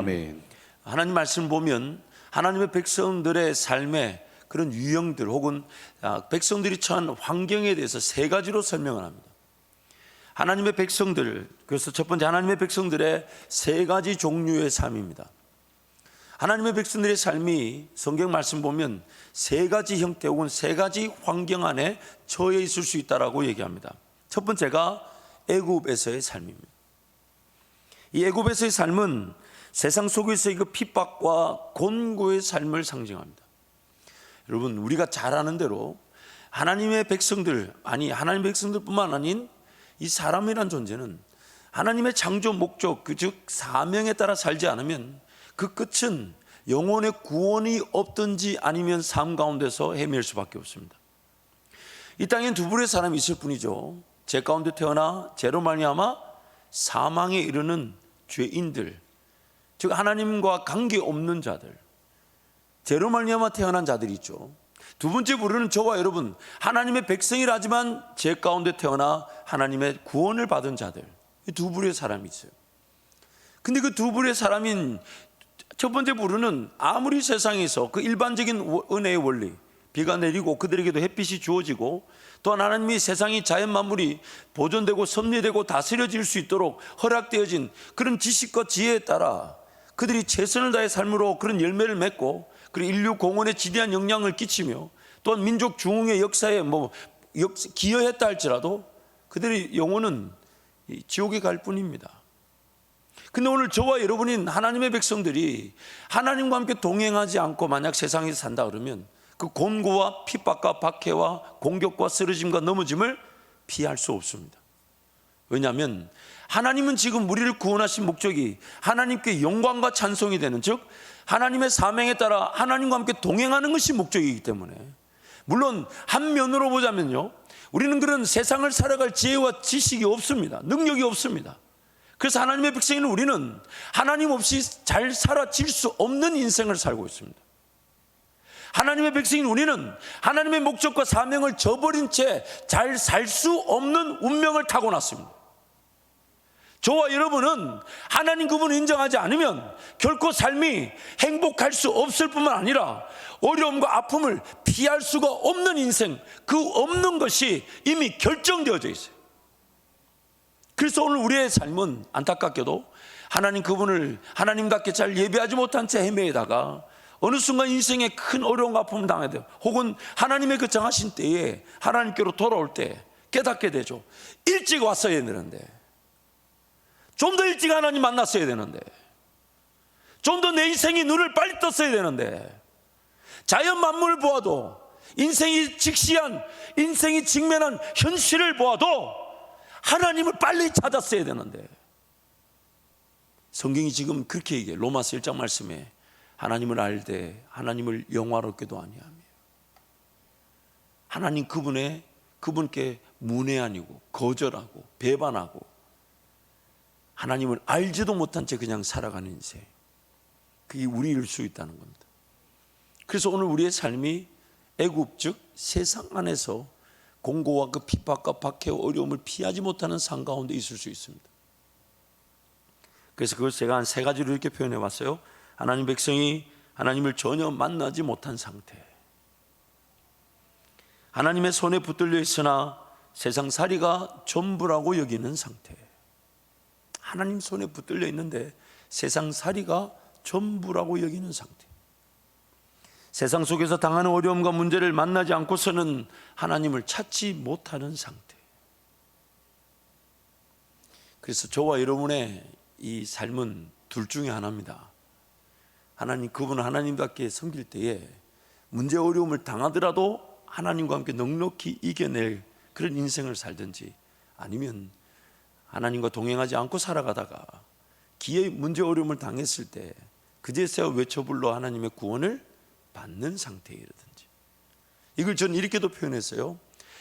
아멘. 하나님 말씀 보면 하나님의 백성들의 삶의 그런 유형들 혹은 백성들이 처한 환경에 대해서 세 가지로 설명을 합니다. 하나님의 백성들, 그래서 첫 번째 하나님의 백성들의 세 가지 종류의 삶입니다. 하나님의 백성들의 삶이 성경 말씀 보면 세 가지 형태 혹은 세 가지 환경 안에 처해 있을 수 있다라고 얘기합니다. 첫 번째가 애굽에서의 삶입니다. 이 애굽에서의 삶은 세상 속에서의 그 핍박과 곤고의 삶을 상징합니다. 여러분, 우리가 잘 아는 대로 하나님의 백성들, 하나님의 백성들뿐만 아닌 이 사람이란 존재는 하나님의 창조 목적, 즉 사명에 따라 살지 않으면 그 끝은 영혼의 구원이 없든지 아니면 삶 가운데서 헤맬 수밖에 없습니다. 이 땅엔 두 부류의 사람이 있을 뿐이죠. 죄 가운데 태어나 죄로 말미암아 사망에 이르는 죄인들, 즉 하나님과 관계없는 자들, 죄로 말미암아 태어난 자들이 있죠. 두 번째 부류는 저와 여러분, 하나님의 백성이라 하지만 죄 가운데 태어나 하나님의 구원을 받은 자들, 이 두 부류의 사람이 있어요. 근데 그 두 부류의 사람인 첫 번째 부류는 아무리 세상에서 그 일반적인 은혜의 원리, 비가 내리고 그들에게도 햇빛이 주어지고 또한 하나님이 세상이 자연 만물이 보존되고 섭리되고 다스려질 수 있도록 허락되어진 그런 지식과 지혜에 따라 그들이 최선을 다해 삶으로 그런 열매를 맺고 그리고 인류 공헌에 지대한 영향을 끼치며 또한 민족 중흥의 역사에 기여했다 할지라도 그들의 영혼은 지옥에 갈 뿐입니다. 근데 오늘 저와 여러분인 하나님의 백성들이 하나님과 함께 동행하지 않고 만약 세상에서 산다 그러면 그 곤고와 핍박과 박해와 공격과 쓰러짐과 넘어짐을 피할 수 없습니다. 왜냐하면 하나님은 지금 우리를 구원하신 목적이 하나님께 영광과 찬송이 되는, 즉 하나님의 사명에 따라 하나님과 함께 동행하는 것이 목적이기 때문에, 물론 한 면으로 보자면요, 우리는 그런 세상을 살아갈 지혜와 지식이 없습니다. 능력이 없습니다. 그래서 하나님의 백성인 우리는 하나님 없이 잘 살아질 수 없는 인생을 살고 있습니다. 하나님의 백성인 우리는 하나님의 목적과 사명을 저버린 채 잘 살 수 없는 운명을 타고났습니다. 저와 여러분은 하나님 그분을 인정하지 않으면 결코 삶이 행복할 수 없을 뿐만 아니라 어려움과 아픔을 피할 수가 없는 인생, 그 없는 것이 이미 결정되어져 있어요. 그래서 오늘 우리의 삶은 안타깝게도 하나님 그분을 하나님답게 잘 예배하지 못한 채 헤매다가 어느 순간 인생에 큰 어려움과 아픔을 당하게 돼요. 혹은 하나님의 그 정하신 때에 하나님께로 돌아올 때 깨닫게 되죠. 일찍 왔어야 되는데, 좀 더 일찍 하나님 만났어야 되는데, 좀 더 내 인생이 눈을 빨리 떴어야 되는데, 자연 만물을 보아도 인생이 직면한 현실을 보아도 하나님을 빨리 찾았어야 되는데, 성경이 지금 그렇게 얘기해요. 로마서 1장 말씀에 하나님을 알되 하나님을 영화롭게도 아니하며, 하나님 그분께 문외한이고 거절하고 배반하고 하나님을 알지도 못한 채 그냥 살아가는 인생, 그게 우리일 수 있다는 겁니다. 그래서 오늘 우리의 삶이 애굽, 즉 세상 안에서 공고와 그 핍박과 박해와 어려움을 피하지 못하는 삶 가운데 있을 수 있습니다. 그래서 그걸 제가 한 세 가지로 이렇게 표현해 봤어요. 하나님 백성이 하나님을 전혀 만나지 못한 상태, 하나님의 손에 붙들려 있으나 세상살이가 전부라고 여기는 상태, 하나님 손에 붙들려 있는데 세상살이가 전부라고 여기는 상태, 세상 속에서 당하는 어려움과 문제를 만나지 않고서는 하나님을 찾지 못하는 상태. 그래서 저와 여러분의 이 삶은 둘 중에 하나입니다. 그분은 하나님답게 섬길 때에 문제 어려움을 당하더라도 하나님과 함께 넉넉히 이겨낼 그런 인생을 살든지, 아니면 하나님과 동행하지 않고 살아가다가 기회의 문제 어려움을 당했을 때 그제서야 외쳐불러 하나님의 구원을 받는 상태에 이르든지. 이걸 저는 이렇게도 표현했어요.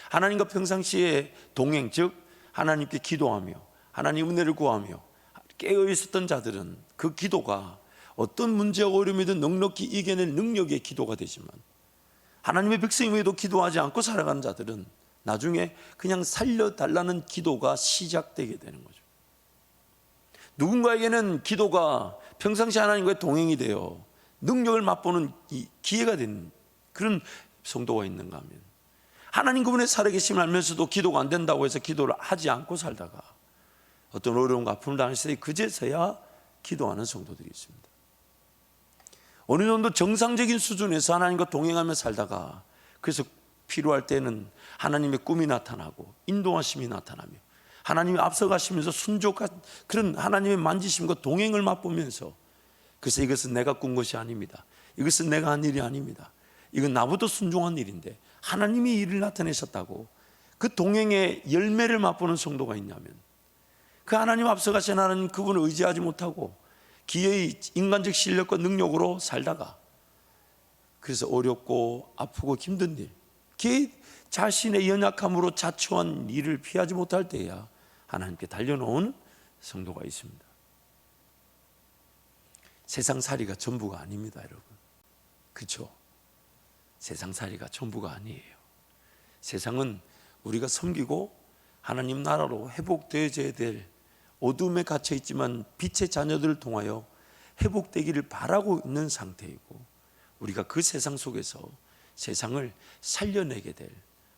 하나님과 평상시에 동행, 즉 하나님께 기도하며 하나님 은혜를 구하며 깨어 있었던 자들은 그 기도가 어떤 문제와 어려움이든 넉넉히 이겨낼 능력의 기도가 되지만, 하나님의 백성 외에도 기도하지 않고 살아가는 자들은 나중에 그냥 살려달라는 기도가 시작되게 되는 거죠. 누군가에게는 기도가 평상시 하나님과의 동행이 되어 능력을 맛보는 기회가 된 그런 성도가 있는가 하면, 하나님 그분의 살아계심을 알면서도 기도가 안 된다고 해서 기도를 하지 않고 살다가 어떤 어려움과 아픔을 당했을 때 그제서야 기도하는 성도들이 있습니다. 어느 정도 정상적인 수준에서 하나님과 동행하며 살다가, 그래서 필요할 때는 하나님의 꿈이 나타나고 인도하심이 나타나며 하나님이 앞서가시면서 순종한 그런 하나님의 만지심과 동행을 맛보면서, 그래서 이것은 내가 꾼 것이 아닙니다, 이것은 내가 한 일이 아닙니다, 이건 나보다 순종한 일인데 하나님이 일을 나타내셨다고 그 동행의 열매를 맛보는 성도가 있냐면, 그 하나님 앞서가신 하나님 그분을 의지하지 못하고 기회의 인간적 실력과 능력으로 살다가, 그래서 어렵고 아프고 힘든 일, 그 자신의 연약함으로 자초한 일을 피하지 못할 때야 하나님께 달려놓은 성도가 있습니다. 세상살이가 전부가 아닙니다, 여러분. 그렇죠? 세상살이가 전부가 아니에요. 세상은 우리가 섬기고 하나님 나라로 회복되어져야 될, 어둠에 갇혀 있지만 빛의 자녀들을 통하여 회복되기를 바라고 있는 상태이고, 우리가 그 세상 속에서 세상을 살려내게 될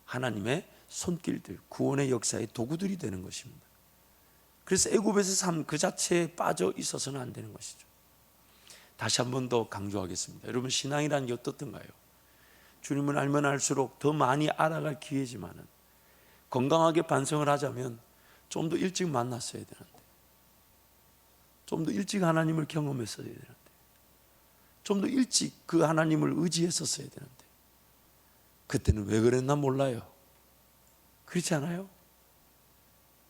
하나님의 손길들, 구원의 역사의 도구들이 되는 것입니다. 그래서 애굽에서 삶 그 자체에 빠져 있어서는 안 되는 것이죠. 다시 한 번 더 강조하겠습니다. 여러분, 신앙이라는 게 어떻던가요? 주님을 알면 알수록 더 많이 알아갈 기회지만은, 건강하게 반성을 하자면 좀 더 일찍 만났어야 되는데, 좀 더 일찍 하나님을 경험했어야 되는데, 좀 더 일찍 그 하나님을 의지했었어야 되는데, 그때는 왜 그랬나 몰라요. 그렇지 않아요?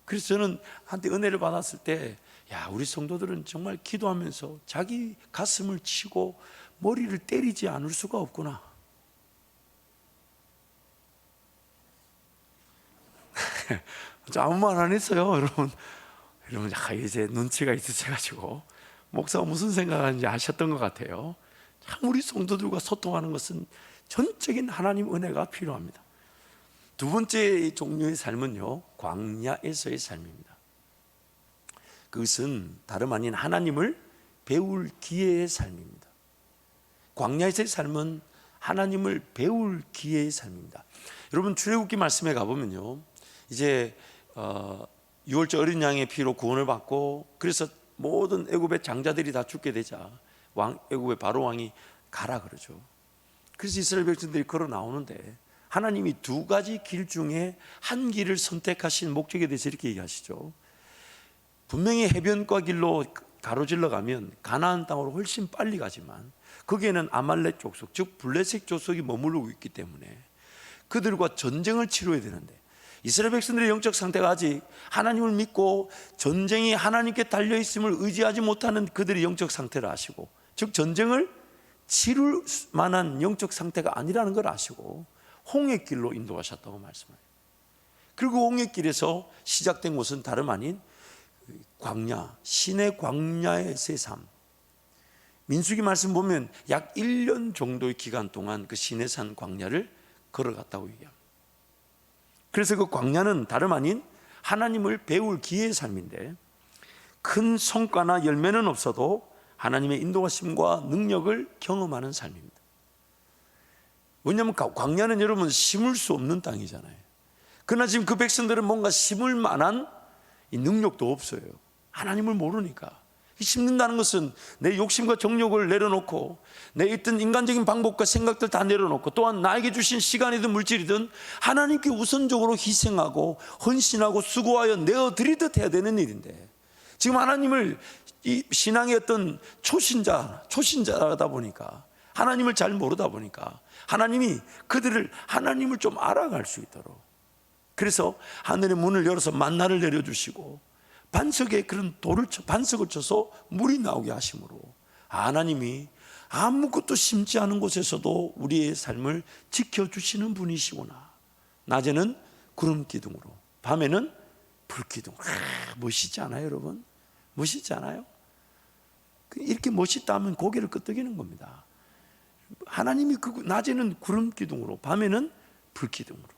그래서 저는 한때 은혜를 받았을 때, 야, 우리 성도들은 정말 기도하면서 자기 가슴을 치고 머리를 때리지 않을 수가 없구나. 아무 말 안 했어요, 여러분. 여러분, 이제 눈치가 있으셔가지고 목사가 무슨 생각하는지 아셨던 것 같아요. 참 우리 성도들과 소통하는 것은 전적인 하나님 은혜가 필요합니다. 두 번째 종류의 삶은요, 광야에서의 삶입니다. 그것은 다름 아닌 하나님을 배울 기회의 삶입니다. 광야에서의 삶은 하나님을 배울 기회의 삶입니다. 여러분, 출애굽기 말씀에 가보면요, 이제 6월절 어린 양의 피로 구원을 받고, 그래서 모든 애굽의 장자들이 다 죽게 되자 애굽의 바로 왕이 가라 그러죠. 그래서 이스라엘 백성들이 걸어 나오는데, 하나님이 두 가지 길 중에 한 길을 선택하신 목적에 대해서 이렇게 얘기하시죠. 분명히 해변가 길로 가로질러 가면 가나안 땅으로 훨씬 빨리 가지만, 거기에는 아말렉 족속, 즉 블레셋 족속이 머무르고 있기 때문에 그들과 전쟁을 치러야 되는데, 이스라엘 백성들의 영적 상태가 아직 하나님을 믿고 전쟁이 하나님께 달려있음을 의지하지 못하는 그들의 영적 상태를 아시고, 즉 전쟁을 치를 만한 영적 상태가 아니라는 걸 아시고 홍해길로 인도하셨다고 말씀해요. 그리고 홍해길에서 시작된 곳은 다름 아닌 광야, 신의 광야에서의 삶. 민수기 말씀 보면 약 1년 정도의 기간 동안 그 시내산 광야를 걸어갔다고 얘기합니다. 그래서 그 광야는 다름 아닌 하나님을 배울 기회의 삶인데, 큰 성과나 열매는 없어도 하나님의 인도하심과 능력을 경험하는 삶입니다. 왜냐하면 광야는 여러분 심을 수 없는 땅이잖아요. 그러나 지금 그 백성들은 뭔가 심을 만한 이 능력도 없어요. 하나님을 모르니까. 심는다는 것은 내 욕심과 정욕을 내려놓고, 내 있던 인간적인 방법과 생각들 다 내려놓고, 또한 나에게 주신 시간이든 물질이든 하나님께 우선적으로 희생하고 헌신하고 수고하여 내어드리듯 해야 되는 일인데, 지금 하나님을 이 신앙의 어떤 초신자다 보니까, 하나님을 잘 모르다 보니까 하나님이 그들을 하나님을 좀 알아갈 수 있도록, 그래서 하늘의 문을 열어서 만나를 내려주시고 반석에 그런 반석을 쳐서 물이 나오게 하심으로, 하나님이 아무것도 심지 않은 곳에서도 우리의 삶을 지켜주시는 분이시구나. 낮에는 구름 기둥으로, 밤에는 불 기둥. 멋있지 않아요, 여러분? 멋있지 않아요? 이렇게 멋있다 하면 고개를 끄덕이는 겁니다. 하나님이 낮에는 구름 기둥으로, 밤에는 불 기둥으로.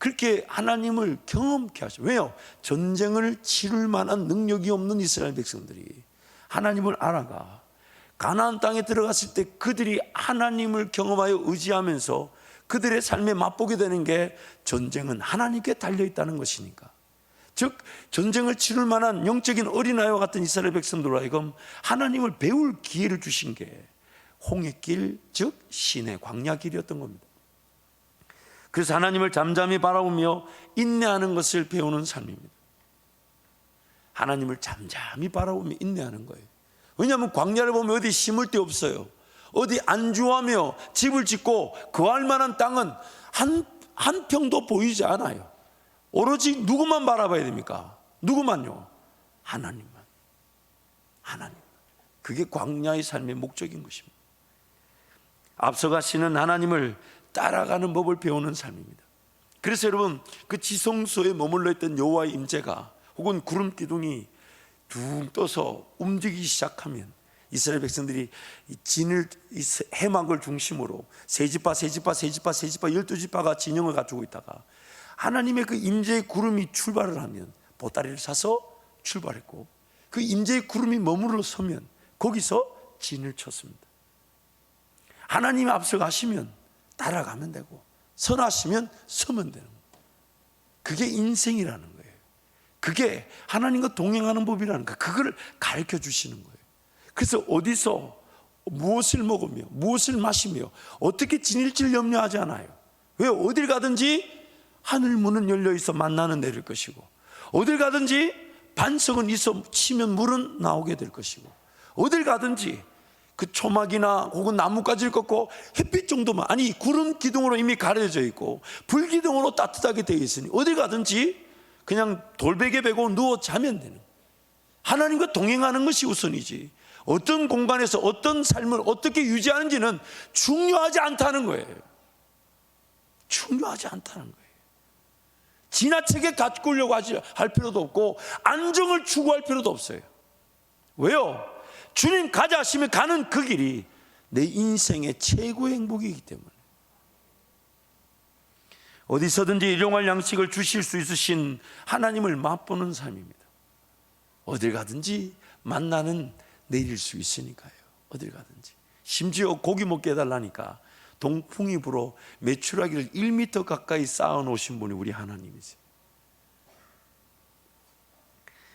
그렇게 하나님을 경험케 하셔. 왜요? 전쟁을 치룰 만한 능력이 없는 이스라엘 백성들이 하나님을 알아가 가나안 땅에 들어갔을 때 그들이 하나님을 경험하여 의지하면서 그들의 삶에 맛보게 되는 게 전쟁은 하나님께 달려있다는 것이니까. 즉 전쟁을 치룰 만한 영적인 어린아이와 같은 이스라엘 백성들로 하여금 하나님을 배울 기회를 주신 게 홍해길, 즉 신의 광야길이었던 겁니다. 그래서 하나님을 잠잠히 바라보며 인내하는 것을 배우는 삶입니다. 하나님을 잠잠히 바라보며 인내하는 거예요. 왜냐하면 광야를 보면 어디 심을 데 없어요. 어디 안주하며 집을 짓고 거할 만한 땅은 한 평도 보이지 않아요. 오로지 누구만 바라봐야 됩니까? 누구만요? 하나님만. 하나님. 그게 광야의 삶의 목적인 것입니다. 앞서가시는 하나님을 따라가는 법을 배우는 삶입니다. 그래서 여러분 그 지성소에 머물러 있던 여호와의 임재가 혹은 구름 기둥이 둥 떠서 움직이기 시작하면 이스라엘 백성들이 진을 해막을 중심으로 세지파 12지파가 진영을 갖추고 있다가 하나님의 그 임재의 구름이 출발을 하면 보따리를 사서 출발했고 그 임재의 구름이 머물러 서면 거기서 진을 쳤습니다. 하나님이 앞서 가시면 따라가면 되고 선하시면 서면 되는 거예요. 그게 인생이라는 거예요. 그게 하나님과 동행하는 법이라는 거예요. 그걸 가르쳐 주시는 거예요. 그래서 어디서 무엇을 먹으며 무엇을 마시며 어떻게 지낼지를 염려하지 않아요. 왜? 어딜 가든지 하늘 문은 열려 있어 만나는 내릴 것이고 어딜 가든지 반석은 있어 치면 물은 나오게 될 것이고 어딜 가든지 그 초막이나 혹은 나뭇가지를 꺾고 햇빛 정도만 아니 구름 기둥으로 이미 가려져 있고 불 기둥으로 따뜻하게 되어 있으니 어딜 가든지 그냥 돌베개 베고 누워 자면 되는 하나님과 동행하는 것이 우선이지 어떤 공간에서 어떤 삶을 어떻게 유지하는지는 중요하지 않다는 거예요. 중요하지 않다는 거예요. 지나치게 가꾸려고 할 필요도 없고 안정을 추구할 필요도 없어요. 왜요? 주님 가자 하시면 가는 그 길이 내 인생의 최고의 행복이기 때문에 어디서든지 일용할 양식을 주실 수 있으신 하나님을 맛보는 삶입니다. 어딜 가든지 만나는 내릴 수 있으니까요. 어딜 가든지 심지어 고기 먹게 해달라니까 동풍이 불어 메추라기를 1m 가까이 쌓아놓으신 분이 우리 하나님이세요.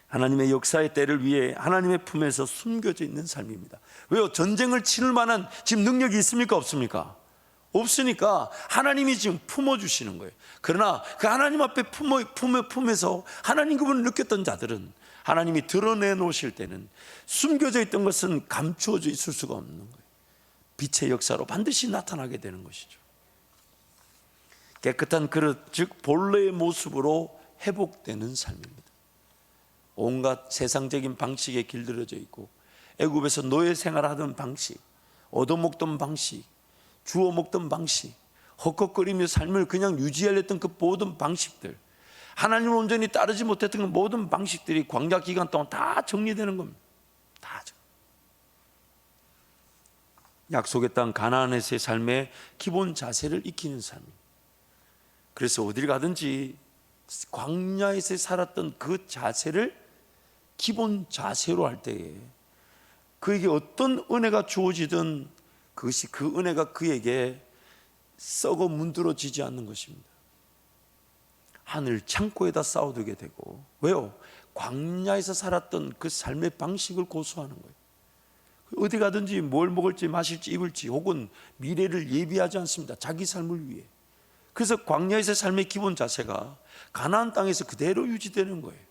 하나님의 역사의 때를 위해 하나님의 품에서 숨겨져 있는 삶입니다. 왜요? 전쟁을 치를 만한 지금 능력이 있습니까? 없습니까? 없으니까 하나님이 지금 품어주시는 거예요. 그러나 그 하나님 앞에 품에서 하나님 그분을 느꼈던 자들은 하나님이 드러내 놓으실 때는 숨겨져 있던 것은 감추어져 있을 수가 없는 거예요. 빛의 역사로 반드시 나타나게 되는 것이죠. 깨끗한 그릇, 즉 본래의 모습으로 회복되는 삶입니다. 온갖 세상적인 방식에 길들여져 있고 애굽에서 노예 생활하던 방식, 얻어먹던 방식, 주워먹던 방식, 헛헛거리며 삶을 그냥 유지하려던 그 모든 방식들, 하나님을 온전히 따르지 못했던 그 모든 방식들이 광야 기간 동안 다 정리되는 겁니다. 다 약속의 땅 가나안에서의 삶의 기본 자세를 익히는 삶입니다. 그래서 어딜 가든지 광야에서 살았던 그 자세를 기본 자세로 할 때에 그에게 어떤 은혜가 주어지든 그것이 그 은혜가 그에게 썩어 문드러지지 않는 것입니다. 하늘 창고에다 쌓아두게 되고 왜요? 광야에서 살았던 그 삶의 방식을 고수하는 거예요. 어디 가든지 뭘 먹을지 마실지 입을지 혹은 미래를 예비하지 않습니다. 자기 삶을 위해. 그래서 광야에서 삶의 기본 자세가 가나안 땅에서 그대로 유지되는 거예요.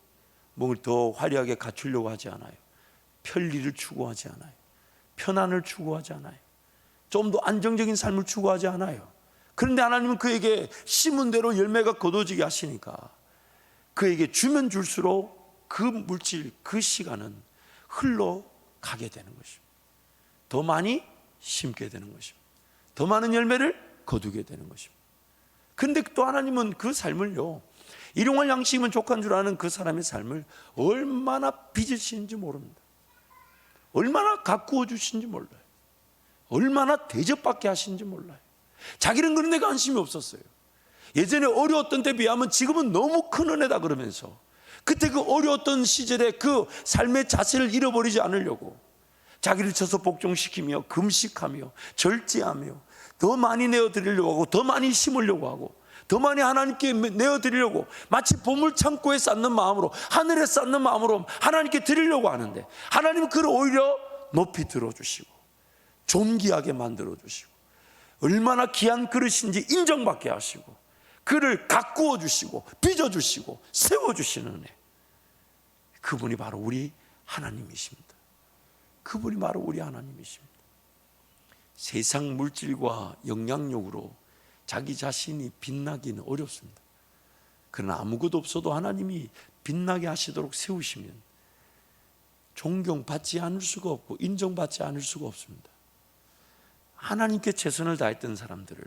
뭘 더 화려하게 갖추려고 하지 않아요. 편리를 추구하지 않아요. 편안을 추구하지 않아요. 좀 더 안정적인 삶을 추구하지 않아요. 그런데 하나님은 그에게 심은 대로 열매가 거둬지게 하시니까 그에게 주면 줄수록 그 물질, 그 시간은 흘러가게 되는 것입니다. 더 많이 심게 되는 것입니다. 더 많은 열매를 거두게 되는 것입니다. 그런데 또 하나님은 그 삶을요, 일용할 양식이면 족한 줄 아는 그 사람의 삶을 얼마나 빚으시는지 모릅니다. 얼마나 가꾸어 주시는지 몰라요. 얼마나 대접받게 하시는지 몰라요. 자기는 그런 데 관심이 없었어요. 예전에 어려웠던 때 비하면 지금은 너무 큰 은혜다 그러면서 그때 그 어려웠던 시절에 그 삶의 자세를 잃어버리지 않으려고 자기를 쳐서 복종시키며 금식하며 절제하며 더 많이 내어드리려고 하고 더 많이 심으려고 하고 더 많이 하나님께 내어드리려고 마치 보물창고에 쌓는 마음으로 하늘에 쌓는 마음으로 하나님께 드리려고 하는데 하나님은 그를 오히려 높이 들어주시고 존귀하게 만들어주시고 얼마나 귀한 그릇인지 인정받게 하시고 그를 가꾸어 주시고 빚어주시고 세워주시는 은혜, 그분이 바로 우리 하나님이십니다. 그분이 바로 우리 하나님이십니다. 세상 물질과 영향력으로 자기 자신이 빛나기는 어렵습니다. 그러나 아무것도 없어도 하나님이 빛나게 하시도록 세우시면 존경받지 않을 수가 없고 인정받지 않을 수가 없습니다. 하나님께 최선을 다했던 사람들을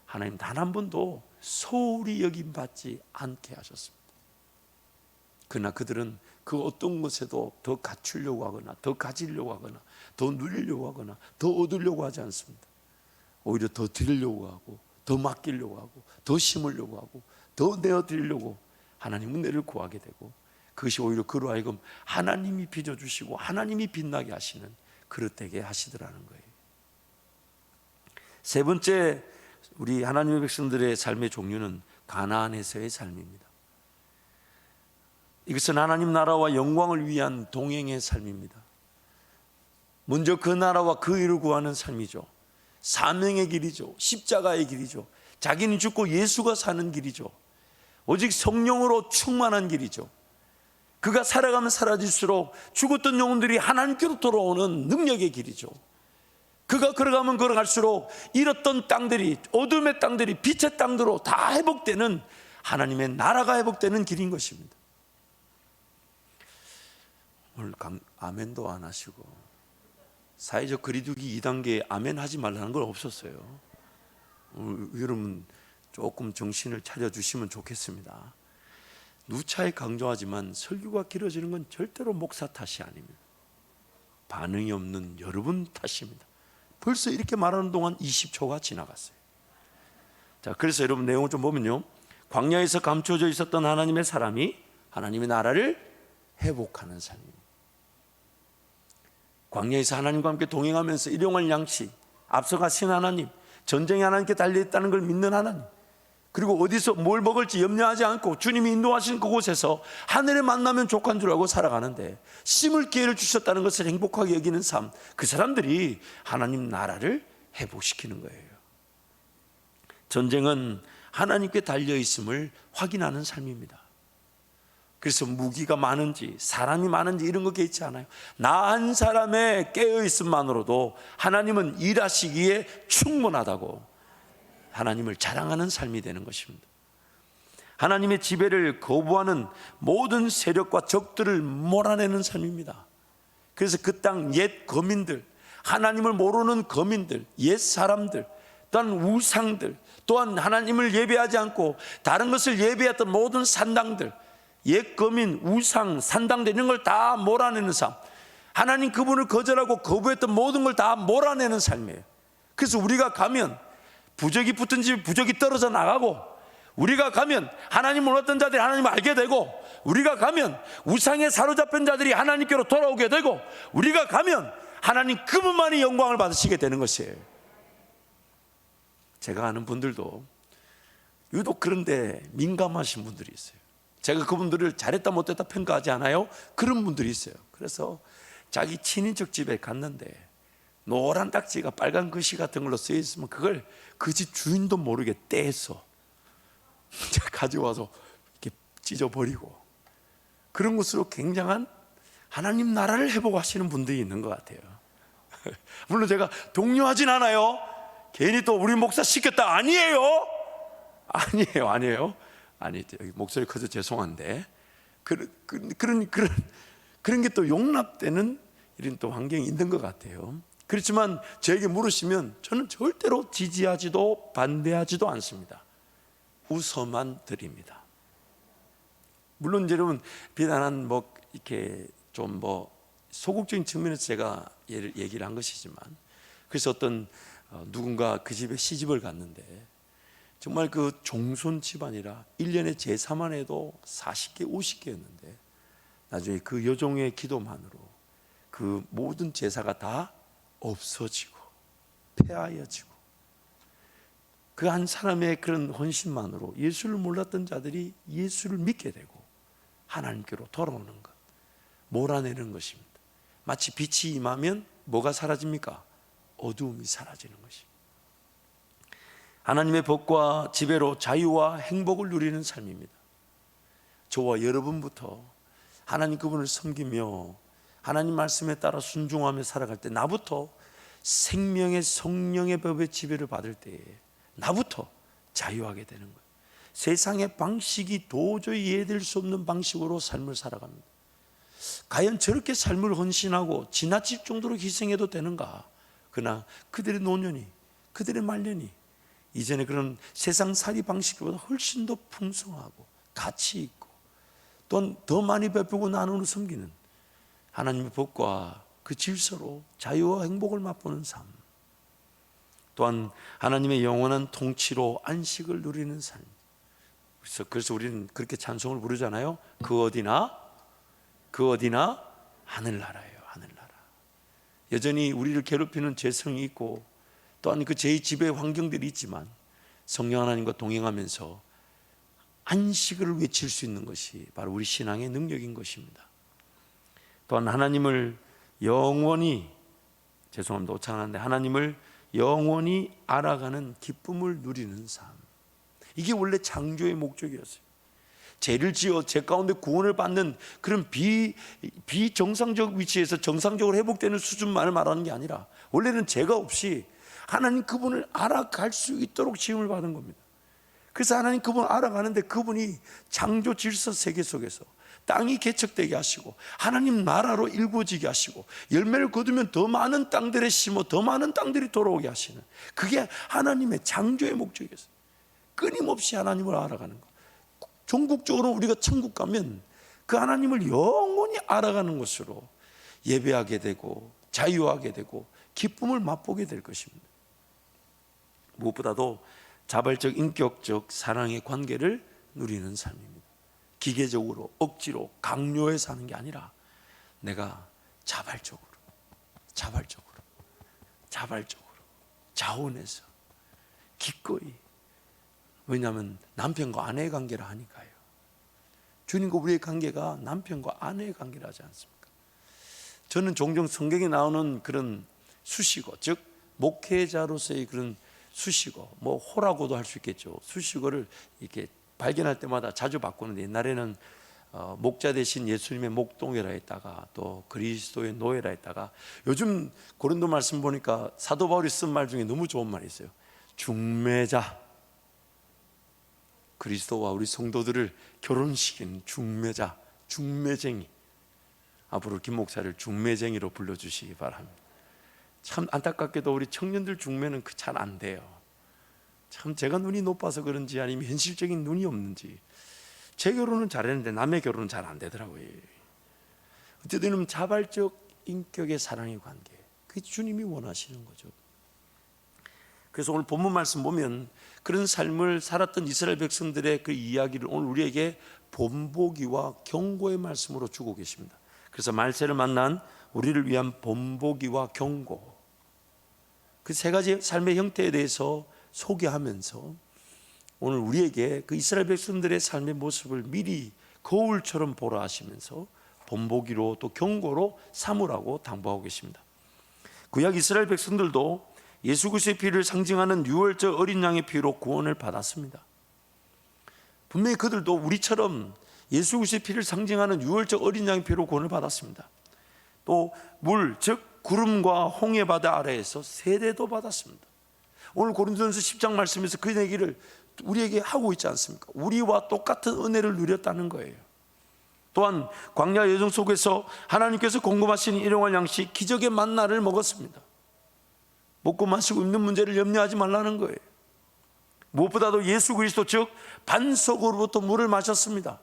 하나님 단 한 번도 소홀히 여김받지 않게 하셨습니다. 그러나 그들은 그 어떤 것에도 더 갖추려고 하거나 더 가지려고 하거나 더 누리려고 하거나 더 얻으려고 하지 않습니다. 오히려 더 드리려고 하고 더 맡기려고 하고 더 심으려고 하고 더 내어드리려고 하나님 은혜를 구하게 되고 그것이 오히려 그로 하여금 하나님이 빚어주시고 하나님이 빛나게 하시는 그릇 되게 하시더라는 거예요. 세 번째 우리 하나님의 백성들의 삶의 종류는 가나안에서의 삶입니다. 이것은 하나님 나라와 영광을 위한 동행의 삶입니다. 먼저 그 나라와 그 일을 구하는 삶이죠. 사명의 길이죠. 십자가의 길이죠. 자기는 죽고 예수가 사는 길이죠. 오직 성령으로 충만한 길이죠. 그가 살아가면 사라질수록 죽었던 영혼들이 하나님께로 돌아오는 능력의 길이죠. 그가 걸어가면 걸어갈수록 잃었던 땅들이, 어둠의 땅들이 빛의 땅으로 다 회복되는, 하나님의 나라가 회복되는 길인 것입니다. 오늘 아멘도 안 하시고 사회적 거리두기 2단계에 아멘 하지 말라는 건 없었어요. 여러분 조금 정신을 차려주시면 좋겠습니다. 누차에 강조하지만 설교가 길어지는 건 절대로 목사 탓이 아닙니다. 반응이 없는 여러분 탓입니다. 벌써 이렇게 말하는 동안 20초가 지나갔어요. 자, 그래서 여러분 내용을 좀 보면요, 광야에서 감춰져 있었던 하나님의 사람이 하나님의 나라를 회복하는 삶입니다. 광야에서 하나님과 함께 동행하면서 일용할 양식, 앞서가신 하나님, 전쟁이 하나님께 달려있다는 걸 믿는 하나님, 그리고 어디서 뭘 먹을지 염려하지 않고 주님이 인도하신 그곳에서 하늘에 만나면 족한 줄 알고 살아가는데 심을 기회를 주셨다는 것을 행복하게 여기는 삶, 그 사람들이 하나님 나라를 회복시키는 거예요. 전쟁은 하나님께 달려있음을 확인하는 삶입니다. 그래서 무기가 많은지 사람이 많은지 이런 거 개의치 않아요. 나 한 사람의 깨어있음만으로도 하나님은 일하시기에 충분하다고 하나님을 자랑하는 삶이 되는 것입니다. 하나님의 지배를 거부하는 모든 세력과 적들을 몰아내는 삶입니다. 그래서 그 땅 옛 거민들, 하나님을 모르는 거민들, 옛 사람들, 또한 우상들, 또한 하나님을 예배하지 않고 다른 것을 예배했던 모든 산당들, 옛 거민, 우상, 산당들 이런 걸 다 몰아내는 삶, 하나님 그분을 거절하고 거부했던 모든 걸 다 몰아내는 삶이에요. 그래서 우리가 가면 부적이 붙은 집에 부적이 떨어져 나가고, 우리가 가면 하나님 몰랐던 자들이 하나님을 알게 되고, 우리가 가면 우상에 사로잡힌 자들이 하나님께로 돌아오게 되고, 우리가 가면 하나님 그분만이 영광을 받으시게 되는 것이에요. 제가 아는 분들도 유독 그런데 민감하신 분들이 있어요. 제가 그분들을 잘했다 못했다 평가하지 않아요. 그런 분들이 있어요. 그래서 자기 친인척 집에 갔는데 노란 딱지가 빨간 글씨 같은 걸로 쓰여 있으면 그걸 그 집 주인도 모르게 떼서 가져와서 이렇게 찢어버리고, 그런 것으로 굉장한 하나님 나라를 회복하시는 분들이 있는 것 같아요. 물론 제가 독려하진 않아요. 괜히 또 우리 목사 시켰다, 아니에요. 아니, 목소리 커서 죄송한데 그런 게 또 용납되는 이런 또 환경이 있는 것 같아요. 그렇지만 저에게 물으시면 저는 절대로 지지하지도 반대하지도 않습니다. 웃어만 드립니다. 물론 여러분 비단한 이렇게 좀 소극적인 측면에서 제가 얘기를 한 것이지만, 그래서 어떤 누군가 그 집에 시집을 갔는데 정말 그 종손 집안이라 1년에 제사만 해도 40개 50개였는데 나중에 그 여종의 기도만으로 그 모든 제사가 다 없어지고 폐하여지고 그 한 사람의 그런 헌신만으로 예수를 몰랐던 자들이 예수를 믿게 되고 하나님께로 돌아오는 것, 몰아내는 것입니다. 마치 빛이 임하면 뭐가 사라집니까? 어두움이 사라지는 것입니다. 하나님의 복과 지배로 자유와 행복을 누리는 삶입니다. 저와 여러분부터 하나님 그분을 섬기며 하나님 말씀에 따라 순종하며 살아갈 때 나부터 생명의 성령의 법의 지배를 받을 때에 나부터 자유하게 되는 거예요. 세상의 방식이 도저히 이해될 수 없는 방식으로 삶을 살아갑니다. 과연 저렇게 삶을 헌신하고 지나칠 정도로 희생해도 되는가? 그러나 그들의 노년이, 그들의 말년이 이전에 그런 세상살이 방식보다 훨씬 더 풍성하고 가치 있고 또한 더 많이 베푸고 나누는 섬기는 하나님의 복과 그 질서로 자유와 행복을 맛보는 삶, 또한 하나님의 영원한 통치로 안식을 누리는 삶. 그래서 우리는 그렇게 찬송을 부르잖아요. 그 어디나 하늘나라예요. 하늘나라. 여전히 우리를 괴롭히는 죄성이 있고 또한 그 죄의 지배 환경들이 있지만 성령 하나님과 동행하면서 안식을 외칠 수 있는 것이 바로 우리 신앙의 능력인 것입니다. 또한 하나님을 영원히 오창하는데 하나님을 영원히 알아가는 기쁨을 누리는 삶. 이게 원래 창조의 목적이었어요. 죄를 지어 죄 가운데 구원을 받는 그런 비정상적 위치에서 정상적으로 회복되는 수준만을 말하는 게 아니라 원래는 죄가 없이 하나님 그분을 알아갈 수 있도록 지음을 받은 겁니다. 그래서 하나님 그분을 알아가는데 그분이 창조 질서 세계 속에서 땅이 개척되게 하시고 하나님 나라로 일구어지게 하시고 열매를 거두면 더 많은 땅들에 심어 더 많은 땅들이 돌아오게 하시는, 그게 하나님의 창조의 목적이었어요. 끊임없이 하나님을 알아가는 것. 종국적으로 우리가 천국 가면 그 하나님을 영원히 알아가는 것으로 예배하게 되고 자유하게 되고 기쁨을 맛보게 될 것입니다. 무엇보다도 자발적 인격적 사랑의 관계를 누리는 삶입니다. 기계적으로 억지로 강요해서 하는 게 아니라 내가 자발적으로 자원해서 기꺼이, 왜냐하면 남편과 아내의 관계라 하니까요. 주님과 우리의 관계가 남편과 아내의 관계라 하지 않습니까? 저는 종종 성경에 나오는 그런 수식어, 즉 목회자로서의 그런 수식어, 뭐 호라고도 할 수 있겠죠. 수식어를 이렇게 발견할 때마다 자주 바꾸는데 옛날에는 목자 대신 예수님의 목동이라 했다가 또 그리스도의 노예라 했다가 요즘 고린도 말씀 보니까 사도 바울이 쓴 말 중에 너무 좋은 말이 있어요. 중매자. 그리스도와 우리 성도들을 결혼시킨 중매자, 중매쟁이. 앞으로 김 목사를 중매쟁이로 불러주시기 바랍니다. 참 안타깝게도 우리 청년들 중매는 잘 안 돼요. 참 제가 눈이 높아서 그런지 아니면 현실적인 눈이 없는지 제 결혼은 잘했는데 남의 결혼은 잘 안 되더라고요. 어쨌든 자발적 인격의 사랑의 관계, 그게 주님이 원하시는 거죠. 그래서 오늘 본문 말씀 보면 그런 삶을 살았던 이스라엘 백성들의 그 이야기를 오늘 우리에게 본보기와 경고의 말씀으로 주고 계십니다. 그래서 말세를 만난 우리를 위한 본보기와 경고, 그 세 가지 삶의 형태에 대해서 소개하면서 오늘 우리에게 그 이스라엘 백성들의 삶의 모습을 미리 거울처럼 보라 하시면서 본보기로 또 경고로 삼으라고 당부하고 계십니다. 구약 이스라엘 백성들도 예수 그리스도의 피를 상징하는 유월절 어린 양의 피로 구원을 받았습니다. 분명히 그들도 우리처럼 예수 그리스도의 피를 상징하는 유월절 어린 양의 피로 구원을 받았습니다. 또 물, 즉 구름과 홍해 바다 아래에서 세례도 받았습니다. 오늘 고린도전서 10장 말씀에서 그 얘기를 우리에게 하고 있지 않습니까? 우리와 똑같은 은혜를 누렸다는 거예요. 또한 광야 여정 속에서 하나님께서 공급하신 일용할 양식 기적의 만나를 먹었습니다. 먹고 마시고 입는 문제를 염려하지 말라는 거예요. 무엇보다도 예수 그리스도 즉 반석으로부터 물을 마셨습니다.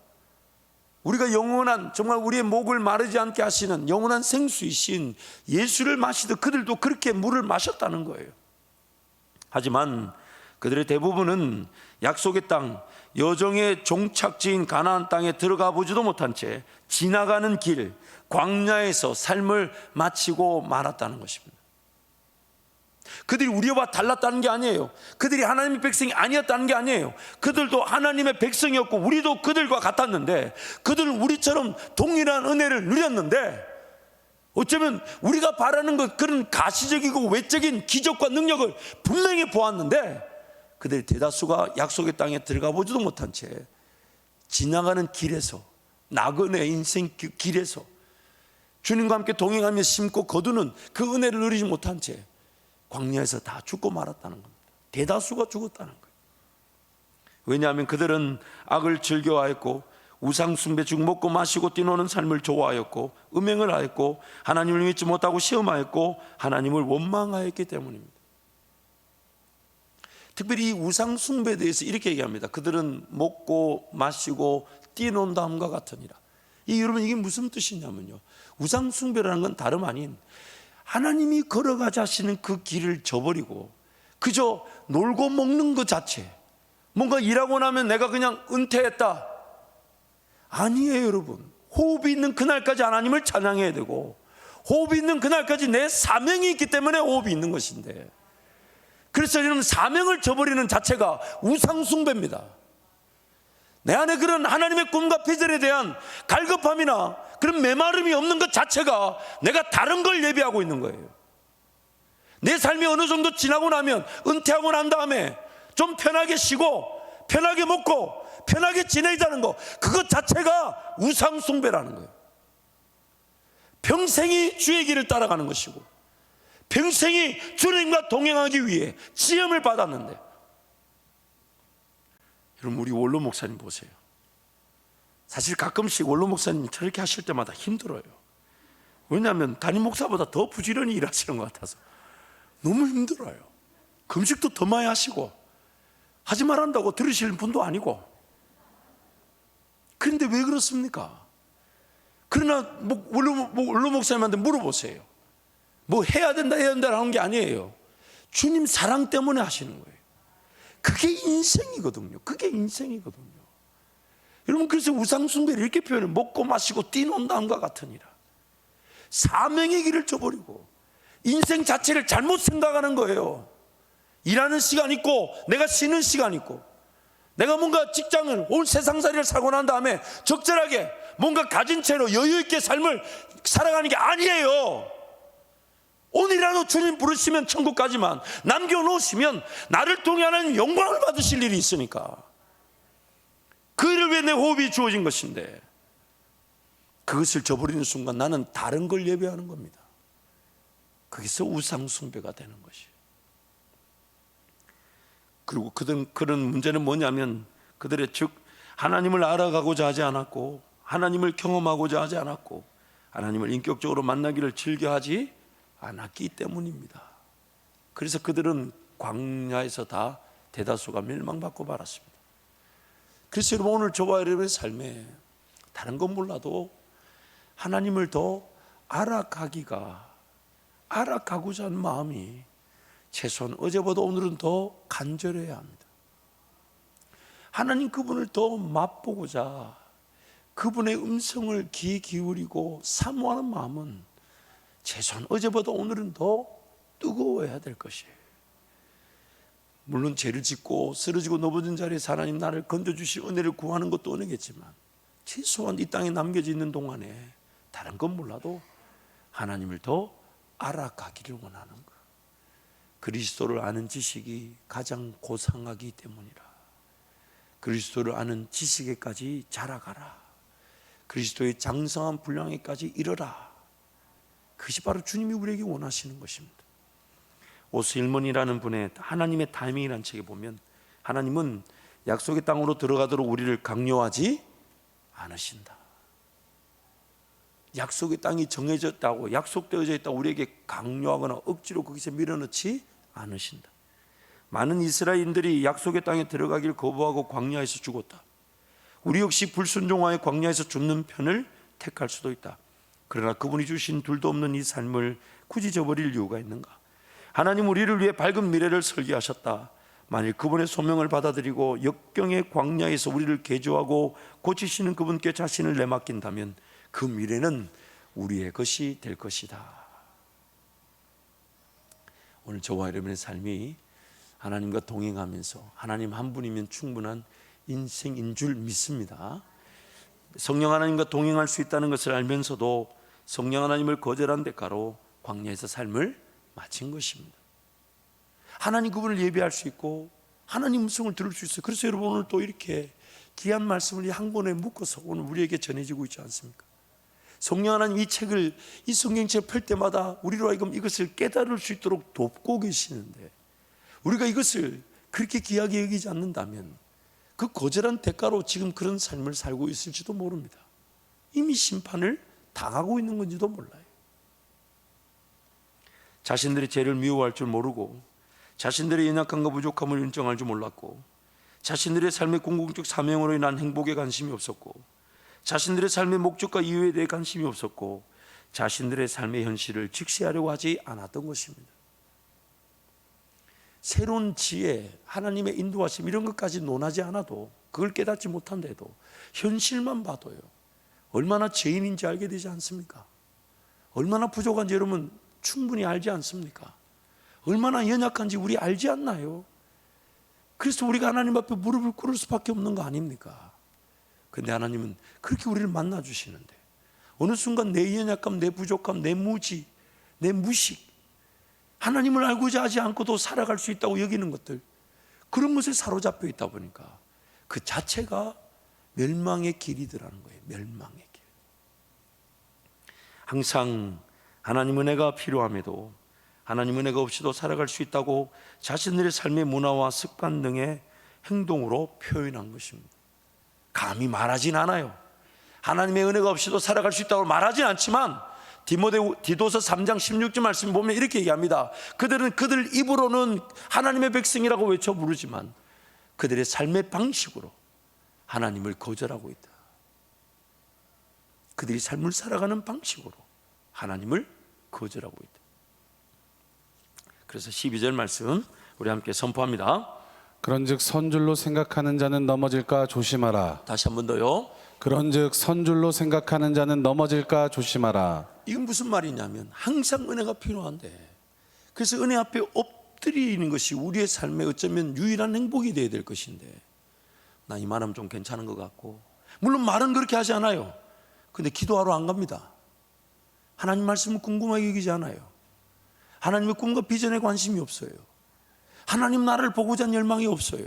우리가 영원한, 정말 우리의 목을 마르지 않게 하시는 영원한 생수이신 예수를 마시듯 그들도 그렇게 물을 마셨다는 거예요. 하지만 그들의 대부분은 약속의 땅, 여정의 종착지인 가나안 땅에 들어가 보지도 못한 채 지나가는 길, 광야에서 삶을 마치고 말았다는 것입니다. 그들이 우리와 달랐다는 게 아니에요. 그들이 하나님의 백성이 아니었다는 게 아니에요. 그들도 하나님의 백성이었고 우리도 그들과 같았는데, 그들은 우리처럼 동일한 은혜를 누렸는데, 어쩌면 우리가 바라는 것, 그런 가시적이고 외적인 기적과 능력을 분명히 보았는데, 그들의 대다수가 약속의 땅에 들어가 보지도 못한 채 지나가는 길에서, 나그네 인생 길에서 주님과 함께 동행하며 심고 거두는 그 은혜를 누리지 못한 채 광야에서 다 죽고 말았다는 겁니다. 대다수가 죽었다는 거예요. 왜냐하면 그들은 악을 즐겨하였고 우상 숭배 중 먹고 마시고 뛰노는 삶을 좋아하였고 음행을 하였고 하나님을 믿지 못하고 시험하였고 하나님을 원망하였기 때문입니다. 특별히 이 우상 숭배에 대해서 이렇게 얘기합니다. 그들은 먹고 마시고 뛰논다함과 같으니라. 여러분, 이게 무슨 뜻이냐면요, 우상 숭배라는 건 다름 아닌 하나님이 걸어가자 하시는 그 길을 저버리고 그저 놀고 먹는 것 자체, 뭔가 일하고 나면 내가 그냥 은퇴했다, 아니에요. 여러분, 호흡이 있는 그날까지 하나님을 찬양해야 되고, 호흡이 있는 그날까지 내 사명이 있기 때문에 호흡이 있는 것인데, 그래서 여러분, 사명을 저버리는 자체가 우상 숭배입니다. 내 안에 그런 하나님의 꿈과 비전에 대한 갈급함이나 그런 메마름이 없는 것 자체가 내가 다른 걸 예비하고 있는 거예요. 내 삶이 어느 정도 지나고 나면, 은퇴하고 난 다음에 좀 편하게 쉬고 편하게 먹고 편하게 지내자는 거, 그것 자체가 우상 숭배라는 거예요. 평생이 주의 길을 따라가는 것이고 평생이 주님과 동행하기 위해 시험을 받았는데, 여러분, 우리 원로 목사님 보세요. 사실 가끔씩 원로 목사님이 저렇게 하실 때마다 힘들어요. 왜냐하면 담임 목사보다 더 부지런히 일하시는 것 같아서 너무 힘들어요. 금식도 더 많이 하시고, 하지 말한다고 들으실 분도 아니고. 그런데 왜 그렇습니까? 그러나 원로 목사님한테 물어보세요. 뭐 해야 된다 하는 게 아니에요. 주님 사랑 때문에 하시는 거예요. 그게 인생이거든요. 그게 인생이거든요. 여러분, 그래서 우상숭배를 이렇게 표현해요. 먹고 마시고 뛰논다함과 같으니라. 사명의 길을 저버리고 인생 자체를 잘못 생각하는 거예요. 일하는 시간 있고 내가 쉬는 시간 있고, 내가 뭔가 직장을, 온 세상살이를 살고 난 다음에 적절하게 뭔가 가진 채로 여유 있게 삶을 살아가는 게 아니에요. 오늘이라도 주님 부르시면 천국까지만 남겨놓으시면 나를 통해 하나님 영광을 받으실 일이 있으니까, 그 일을 위해 내 호흡이 주어진 것인데, 그것을 저버리는 순간 나는 다른 걸 예배하는 겁니다. 거기서 우상숭배가 되는 것이에요. 그리고 그런 문제는 뭐냐면, 그들의 즉 하나님을 알아가고자 하지 않았고 하나님을 경험하고자 하지 않았고 하나님을 인격적으로 만나기를 즐겨하지 않았기 때문입니다. 그래서 그들은 광야에서 다 대다수가 멸망받고 말았습니다. 그래서 여러분, 오늘 저와 여러분의 삶에 다른 건 몰라도 하나님을 더 알아가고자 하는 마음이 최소한 어제보다 오늘은 더 간절해야 합니다. 하나님 그분을 더 맛보고자 그분의 음성을 귀 기울이고 사모하는 마음은 최소한 어제보다 오늘은 더 뜨거워야 될 것이에요. 물론 죄를 짓고 쓰러지고 넘어진 자리에서 하나님 나를 건져주실 은혜를 구하는 것도 은혜겠지만, 최소한 이 땅에 남겨져 있는 동안에 다른 건 몰라도 하나님을 더 알아가기를 원하는 것. 그리스도를 아는 지식이 가장 고상하기 때문이라. 그리스도를 아는 지식에까지 자라가라. 그리스도의 장성한 분량에까지 이르라. 그것이 바로 주님이 우리에게 원하시는 것입니다. 오스일몬이라는 분의 하나님의 타이밍이라는 책에 보면, 하나님은 약속의 땅으로 들어가도록 우리를 강요하지 않으신다. 약속의 땅이 정해졌다고, 약속되어져 있다고 우리에게 강요하거나 억지로 거기서 밀어넣지 않으신다. 많은 이스라엘인들이 약속의 땅에 들어가길 거부하고 광야에서 죽었다. 우리 역시 불순종하여 광야에서 죽는 편을 택할 수도 있다. 그러나 그분이 주신 둘도 없는 이 삶을 굳이 저버릴 이유가 있는가? 하나님 우리를 위해 밝은 미래를 설계하셨다. 만일 그분의 소명을 받아들이고 역경의 광야에서 우리를 개조하고 고치시는 그분께 자신을 내맡긴다면 그 미래는 우리의 것이 될 것이다. 오늘 저와 여러분의 삶이 하나님과 동행하면서 하나님 한 분이면 충분한 인생인 줄 믿습니다. 성령 하나님과 동행할 수 있다는 것을 알면서도 성령 하나님을 거절한 대가로 광야에서 삶을 마친 것입니다. 하나님 그분을 예배할 수 있고 하나님 음성을 들을 수 있어요. 그래서 여러분 오늘 또 이렇게 귀한 말씀을 한 번에 묶어서 오늘 우리에게 전해지고 있지 않습니까? 성령 하나님 이 책을, 이 성경책을 펼 때마다 우리로 하여금 이것을 깨달을 수 있도록 돕고 계시는데 우리가 이것을 그렇게 귀하게 여기지 않는다면 그 거절한 대가로 지금 그런 삶을 살고 있을지도 모릅니다. 이미 심판을 당하고 있는 건지도 몰라요. 자신들의 죄를 미워할 줄 모르고 자신들의 연약함과 부족함을 인정할 줄 몰랐고 자신들의 삶의 궁극적 사명으로 인한 행복에 관심이 없었고 자신들의 삶의 목적과 이유에 대해 관심이 없었고 자신들의 삶의 현실을 직시하려고 하지 않았던 것입니다. 새로운 지혜, 하나님의 인도하심 이런 것까지 논하지 않아도 그걸 깨닫지 못한데도 현실만 봐도요 얼마나 죄인인지 알게 되지 않습니까? 얼마나 부족한지 여러분 충분히 알지 않습니까? 얼마나 연약한지 우리 알지 않나요? 그래서 우리가 하나님 앞에 무릎을 꿇을 수밖에 없는 거 아닙니까? 근데 하나님은 그렇게 우리를 만나 주시는데 어느 순간 내 연약감, 내 부족함, 내 무지, 내 무식, 하나님을 알고자 하지 않고도 살아갈 수 있다고 여기는 것들, 그런 것에 사로잡혀 있다 보니까 그 자체가 멸망의 길이더라는 거예요. 멸망의 길. 항상 하나님 은혜가 필요함에도 하나님 은혜가 없이도 살아갈 수 있다고 자신들의 삶의 문화와 습관 등의 행동으로 표현한 것입니다. 감히 말하진 않아요. 하나님의 은혜가 없이도 살아갈 수 있다고 말하진 않지만 디도서 3장 16절 말씀 보면 이렇게 얘기합니다. 그들은 그들 입으로는 하나님의 백성이라고 외쳐 부르지만 그들의 삶의 방식으로 하나님을 거절하고 있다. 그들이 삶을 살아가는 방식으로 하나님을 거절하고 있다. 그래서 12절 말씀 우리 함께 선포합니다. 그런즉 선줄로 생각하는 자는 넘어질까 조심하라. 다시 한 번 더요. 그런즉 선줄로 생각하는 자는 넘어질까 조심하라. 이건 무슨 말이냐면 항상 은혜가 필요한데 그래서 은혜 앞에 엎드리는 것이 우리의 삶에 어쩌면 유일한 행복이 되어야 될 것인데 나 이만하면 좀 괜찮은 것 같고 물론 말은 그렇게 하지 않아요. 근데 기도하러 안 갑니다. 하나님 말씀을 궁금하게 여기지 않아요. 하나님의 꿈과 비전에 관심이 없어요. 하나님 나라를 보고자 하는 열망이 없어요.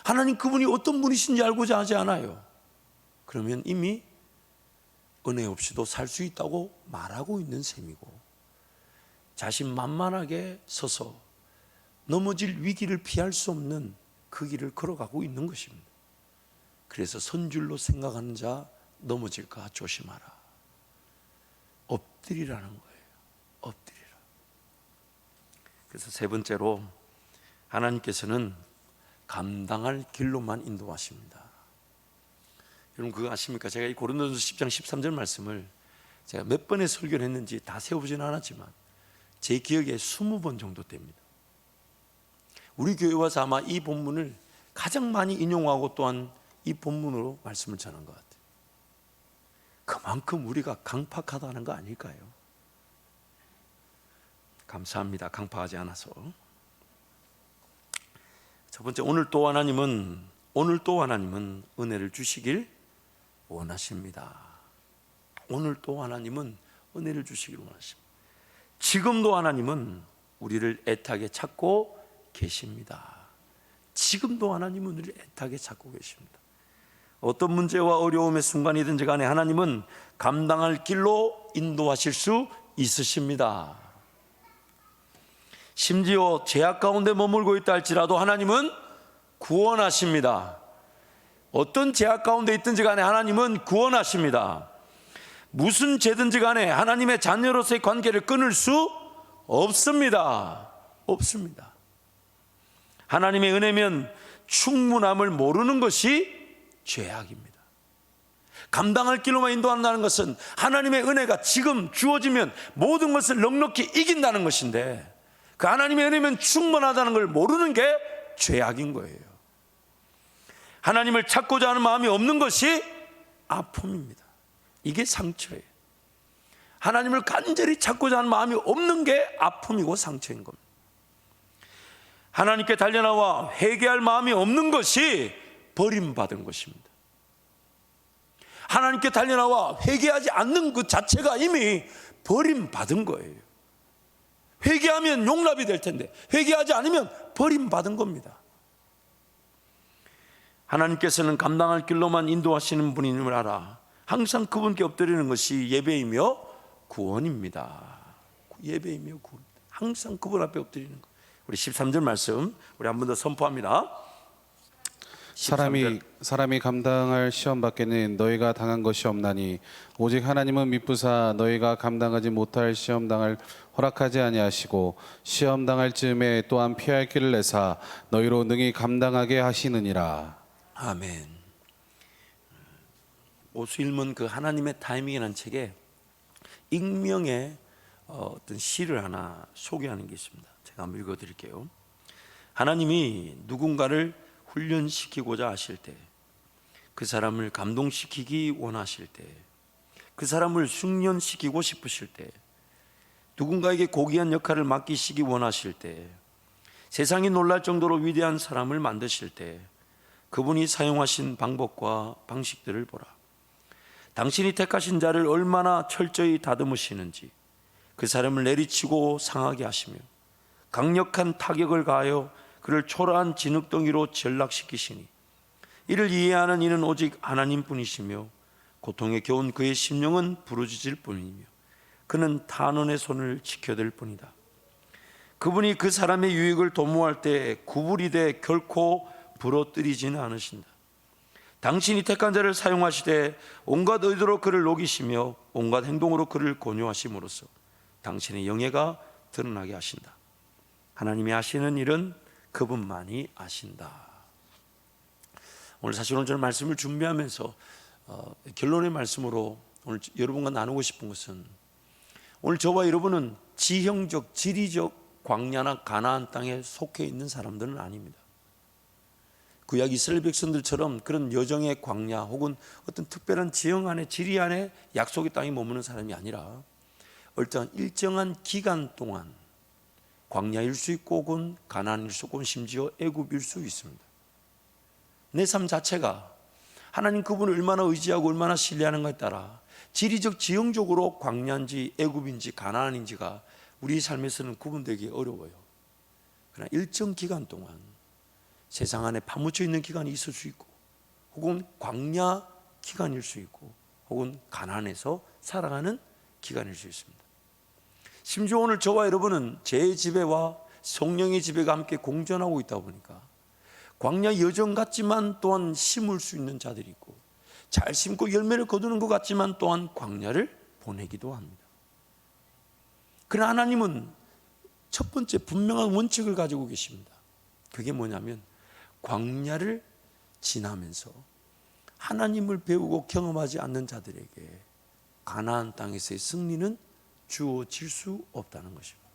하나님 그분이 어떤 분이신지 알고자 하지 않아요. 그러면 이미 은혜 없이도 살 수 있다고 말하고 있는 셈이고 자신만만하게 서서 넘어질 위기를 피할 수 없는 그 길을 걸어가고 있는 것입니다. 그래서 선줄로 생각하는 자 넘어질까 조심하라. 엎드리라는 거예요. 엎드리라. 그래서 세 번째로 하나님께서는 감당할 길로만 인도하십니다. 여러분 그거 아십니까? 제가 이 고린도전서 10장 13절 말씀을 제가 몇 번의 설교를 했는지 다 세워보지는 않았지만 제 기억에 20번 정도 됩니다. 우리 교회 와서 아마 이 본문을 가장 많이 인용하고 또한 이 본문으로 말씀을 전한 것 같아요. 그만큼 우리가 강팍하다는 거 아닐까요? 감사합니다. 강팍하지 않아서. 첫 번째, 오늘 또 하나님은 은혜를 주시길 원하십니다. 오늘 또 하나님은 은혜를 주시길 원하십니다. 지금도 하나님은 우리를 애타게 찾고 계십니다. 지금도 하나님은 우리를 애타게 찾고 계십니다. 어떤 문제와 어려움의 순간이든지 간에 하나님은 감당할 길로 인도하실 수 있으십니다. 심지어 죄악 가운데 머물고 있다 할지라도 하나님은 구원하십니다. 어떤 죄악 가운데 있든지 간에 하나님은 구원하십니다. 무슨 죄든지 간에 하나님의 자녀로서의 관계를 끊을 수 없습니다. 없습니다. 하나님의 은혜면 충분함을 모르는 것이 죄악입니다. 감당할 길로만 인도한다는 것은 하나님의 은혜가 지금 주어지면 모든 것을 넉넉히 이긴다는 것인데 그 하나님의 은혜면 충분하다는 걸 모르는 게 죄악인 거예요. 하나님을 찾고자 하는 마음이 없는 것이 아픔입니다. 이게 상처예요. 하나님을 간절히 찾고자 하는 마음이 없는 게 아픔이고 상처인 겁니다. 하나님께 달려나와 회개할 마음이 없는 것이 버림받은 것입니다. 하나님께 달려나와 회개하지 않는 그 자체가 이미 버림받은 거예요. 회개하면 용납이 될 텐데 회개하지 않으면 버림받은 겁니다. 하나님께서는 감당할 길로만 인도하시는 분임을 알아 항상 그분께 엎드리는 것이 예배이며 구원입니다. 예배이며 구원. 항상 그분 앞에 엎드리는 것. 우리 13절 말씀 우리 한 번 더 선포합니다. 사람이 감당할 시험 밖에는 너희가 당한 것이 없나니 오직 하나님은 미쁘사 너희가 감당하지 못할 시험 당할 허락하지 아니하시고 시험 당할 즈음에 또한 피할 길을 내사 너희로 능히 감당하게 하시느니라. 아멘. 오수일문 그 하나님의 타이밍이라는 책에 익명의 어떤 시를 하나 소개하는 게 있습니다. 제가 한번 읽어드릴게요. 하나님이 누군가를 훈련시키고자 하실 때, 그 사람을 감동시키기 원하실 때, 그 사람을 숙련시키고 싶으실 때, 누군가에게 고귀한 역할을 맡기시기 원하실 때, 세상이 놀랄 정도로 위대한 사람을 만드실 때 그분이 사용하신 방법과 방식들을 보라. 당신이 택하신 자를 얼마나 철저히 다듬으시는지, 그 사람을 내리치고 상하게 하시며 강력한 타격을 가하여 그를 초라한 진흙덩이로 전락시키시니 이를 이해하는 이는 오직 하나님뿐이시며 고통에 겨운 그의 심령은 부르짖을 뿐이며 그는 탄원의 손을 지켜댈 뿐이다. 그분이 그 사람의 유익을 도모할 때 구부리되 결코 부러뜨리지는 않으신다. 당신이 택한 자를 사용하시되 온갖 의도로 그를 녹이시며 온갖 행동으로 그를 권유하심으로써 당신의 영예가 드러나게 하신다. 하나님이 하시는 일은 그분만이 아신다. 오늘 사실 오늘 저는 말씀을 준비하면서 결론의 말씀으로 오늘 여러분과 나누고 싶은 것은, 오늘 저와 여러분은 지형적, 지리적 광야나 가나안 땅에 속해 있는 사람들은 아닙니다. 구약 이스라엘 백성들처럼 그런 여정의 광야 혹은 어떤 특별한 지형 안에, 지리 안에 약속의 땅에 머무는 사람이 아니라 어떤 일정한 기간 동안 광야일 수 있고 혹은 가나안일 수 있고 심지어 애굽일 수 있습니다. 내 삶 자체가 하나님 그분을 얼마나 의지하고 얼마나 신뢰하는가에 따라 지리적 지형적으로 광야인지 애굽인지 가나안인지가 우리 삶에서는 구분되기 어려워요. 그러나 일정 기간 동안 세상 안에 파묻혀 있는 기간이 있을 수 있고 혹은 광야 기간일 수 있고 혹은 가나안에서 살아가는 기간일 수 있습니다. 심지어 오늘 저와 여러분은 제 지배와 성령의 지배가 함께 공존하고 있다 보니까 광야 여정 같지만 또한 심을 수 있는 자들이 있고 잘 심고 열매를 거두는 것 같지만 또한 광야를 보내기도 합니다. 그러나 하나님은 첫 번째 분명한 원칙을 가지고 계십니다. 그게 뭐냐면 광야를 지나면서 하나님을 배우고 경험하지 않는 자들에게 가나안 땅에서의 승리는 주어질 수 없다는 것입니다.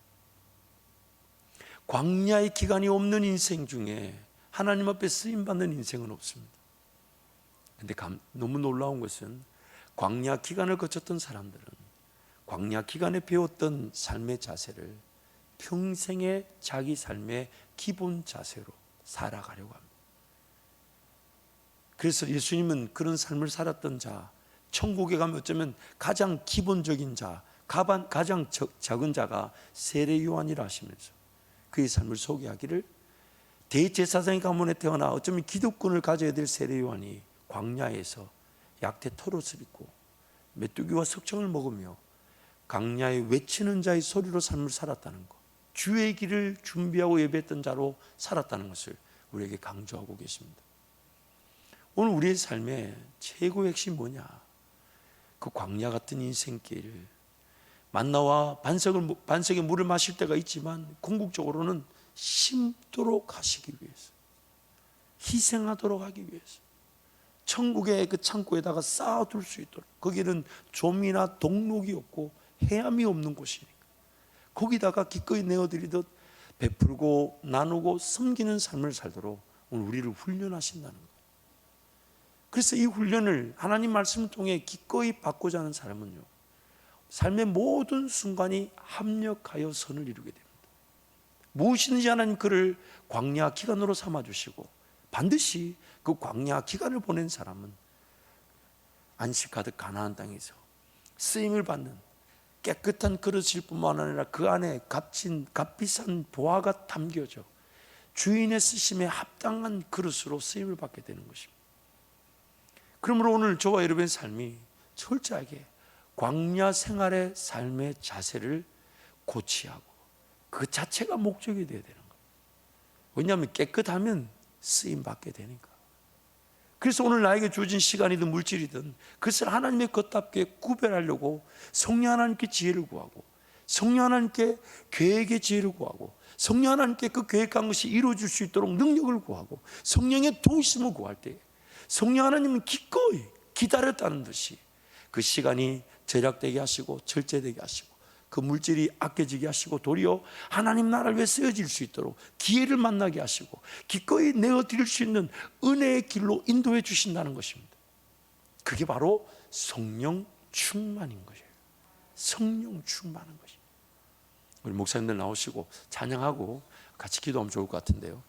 광야의 기간이 없는 인생 중에 하나님 앞에 쓰임받는 인생은 없습니다. 그런데 너무 놀라운 것은 광야 기간을 거쳤던 사람들은 광야 기간에 배웠던 삶의 자세를 평생의 자기 삶의 기본 자세로 살아가려고 합니다. 그래서 예수님은 그런 삶을 살았던 자, 천국에 가면 어쩌면 가장 기본적인 자, 가장 작은 자가 세례 요한이라 하시면서 그의 삶을 소개하기를, 대제사장의 가문에 태어나 어쩌면 기득권을 가져야 될 세례 요한이 광야에서 약대 털옷을 입고 메뚜기와 석청을 먹으며 광야에 외치는 자의 소리로 삶을 살았다는 것, 주의 길을 준비하고 예배했던 자로 살았다는 것을 우리에게 강조하고 계십니다. 오늘 우리의 삶의 최고의 핵심이 뭐냐? 그 광야 같은 인생길, 만나와 반석의 물을 마실 때가 있지만 궁극적으로는 심도록 하시기 위해서, 희생하도록 하기 위해서 천국의 그 창고에다가 쌓아둘 수 있도록, 거기는 좀이나 동록이 없고 해함이 없는 곳이니까 거기다가 기꺼이 내어드리듯 베풀고 나누고 섬기는 삶을 살도록 오늘 우리를 훈련하신다는 거예요. 그래서 이 훈련을 하나님 말씀을 통해 기꺼이 받고자 하는 사람은요, 삶의 모든 순간이 합력하여 선을 이루게 됩니다. 무엇이든지 하나님 그를 광야 기간으로 삼아주시고 반드시 그 광야 기간을 보낸 사람은 안식 가득 가나안 땅에서 쓰임을 받는 깨끗한 그릇일 뿐만 아니라 그 안에 값비싼 보화가 담겨져 주인의 쓰심에 합당한 그릇으로 쓰임을 받게 되는 것입니다. 그러므로 오늘 저와 여러분의 삶이 철저하게 광야 생활의 삶의 자세를 고치하고 그 자체가 목적이 되어야 되는 거예요. 왜냐하면 깨끗하면 쓰임 받게 되니까. 그래서 오늘 나에게 주어진 시간이든 물질이든 그것을 하나님의 것답게 구별하려고 성령 하나님께 지혜를 구하고, 성령 하나님께 계획의 지혜를 구하고, 성령 하나님께 그 계획한 것이 이루어질 수 있도록 능력을 구하고 성령의 도우심을 구할 때 성령 하나님은 기꺼이 기다렸다는 듯이 그 시간이 절약되게 하시고 절제되게 하시고 그 물질이 아껴지게 하시고 도리어 하나님 나라를 위해 쓰여질 수 있도록 기회를 만나게 하시고 기꺼이 내어드릴 수 있는 은혜의 길로 인도해 주신다는 것입니다. 그게 바로 성령 충만인 것이에요. 성령 충만한 것이에요. 우리 목사님들 나오시고 찬양하고 같이 기도하면 좋을 것 같은데요.